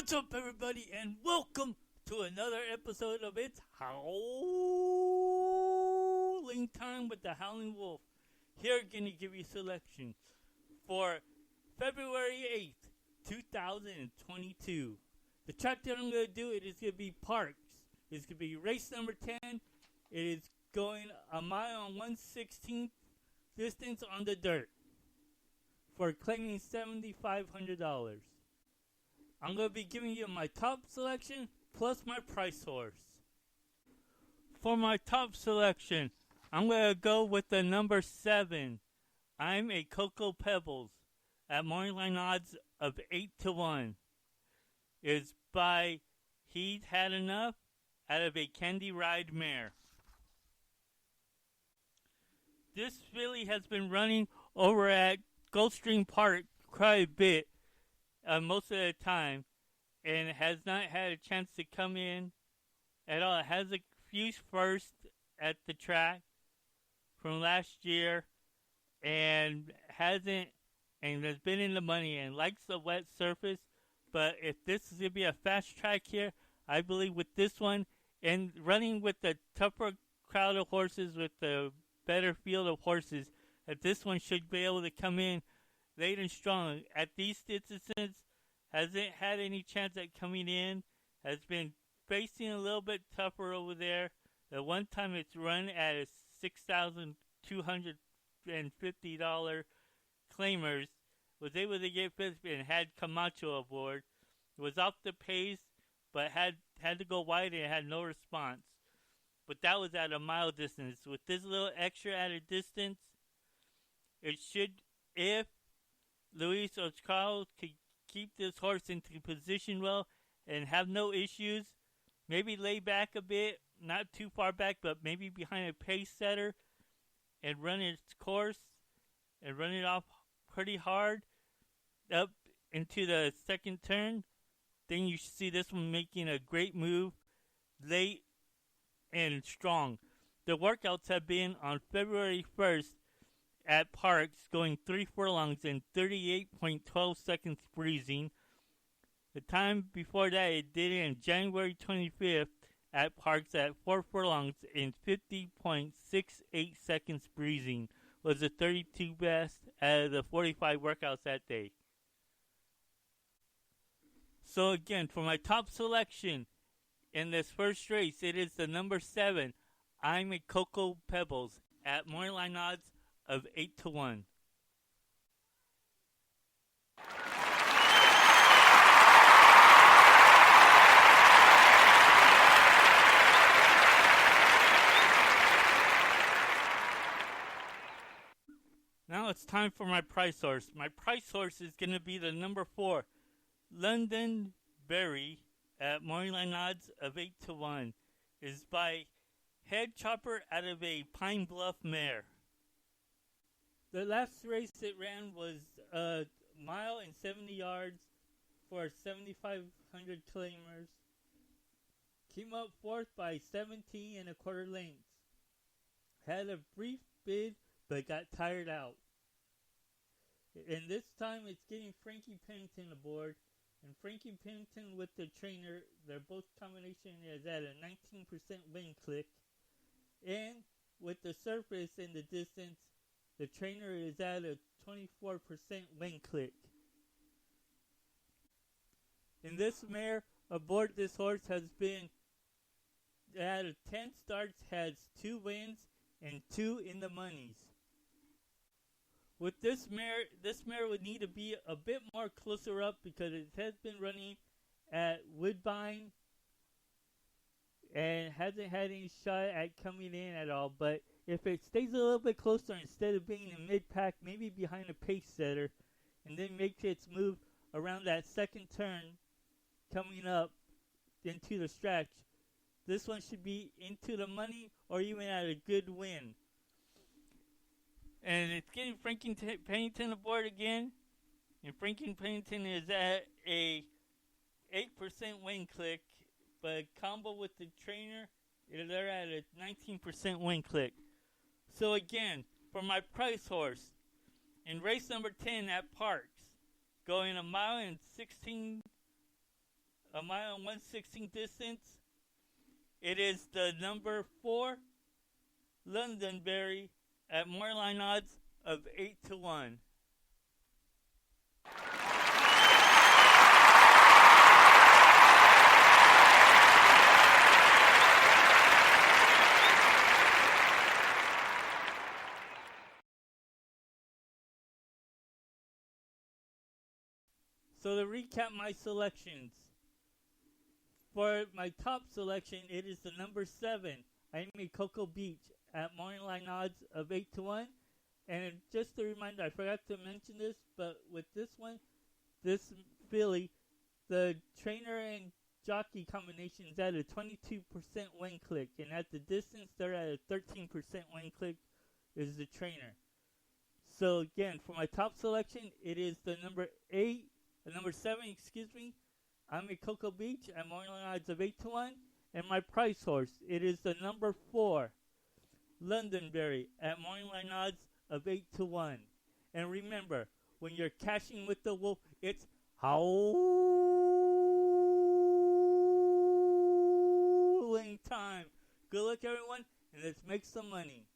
What's up, everybody, and welcome to another episode of It's Howling Time with the Howling Wolf. Here, gonna give you selection for February 8th, 2022. The track that I'm gonna do, it is gonna be Parx. It's gonna be race number 10. It is going a mile and 1/16 distance on the dirt for claiming $7,500. I'm going to be giving you my top selection plus my price horse. For my top selection, I'm going to go with the number 7. I'm a Cocoa Pebbles at morning line odds of 8-1. It's by He'd Had Enough out of a Candy Ride mare. This filly has been running over at Gulfstream Park quite a bit. Most of the time, and has not had a chance to come in at all. It has a few first at the track from last year, and has been in the money and likes the wet surface. But if this is going to be a fast track here, I believe with this one, and running with the tougher crowd of horses, with the better field of horses, that this one should be able to come in late and strong. At these distances, hasn't had any chance at coming in. Has been facing a little bit tougher over there. The one time it's run at a $6,250 claimers, was able to get fifth and had Camacho aboard. It was off the pace, but had to go wide and had no response. But that was at a mile distance. With this little extra added distance, it should, if Luis Oscaro could keep this horse into position well and have no issues, maybe lay back a bit, not too far back, but maybe behind a pace setter and run its course and run it off pretty hard up into the second turn, then you should see this one making a great move late and strong. The workouts have been on February 1st at Parx, going 3 furlongs in 38.12 seconds breezing. The time before that, it did it on January 25th at Parx at 4 furlongs in 50.68 seconds breezing. Was the 32 best out of the 45 workouts that day. So again, for my top selection in this first race, it is the number 7, I'm a Cocoa Pebbles at morning line odds of 8-1. Now it's time for my price horse. My price horse is going to be the number 4, London Berry at morning line odds of 8-1. Is by Head Chopper out of a Pine Bluff mare. The last race it ran was a mile and 70 yards for 7,500 claimers. Came up fourth by 17 and a quarter lengths. Had a brief bid, but got tired out. And this time it's getting Frankie Pennington aboard. And Frankie Pennington with the trainer, their both combination is at a 19% win click. And with the surface in the distance, the trainer is at a 24% win click. And this mare aboard this horse has been, out of 10 starts, has 2 wins and 2 in the monies. With this mare would need to be a bit more closer up because it has been running at Woodbine and hasn't had any shot at coming in at all. But if it stays a little bit closer, instead of being in mid-pack, maybe behind a pace setter, and then makes its move around that second turn coming up into the stretch, this one should be into the money or even at a good win. And it's getting Frankie Pennington aboard again. And Frankie Pennington is at a 8% win click, but combo with the trainer, they're at a 19% win click. So again, for my price horse, in race number 10 at Parx, going a mile and 16 a mile and 1/16 distance. It is the number 4 Londonderry at morning odds of 8-1. So to recap my selections, for my top selection, it is the number 7, Miami Cocoa Beach, at morning line odds of 8-1. And just a reminder, I forgot to mention this, but with this one, this filly, the trainer and jockey combination is at a 22% win click, and at the distance, they're at a 13% win click is the trainer. So again, for my top selection, it is the number 7, I'm at Cocoa Beach at morning odds of 8-1. And my price horse, it is the number 4, Londonderry at morning odds of 8-1. And remember, when you're cashing with the wolf, it's howling time. Good luck, everyone, and let's make some money.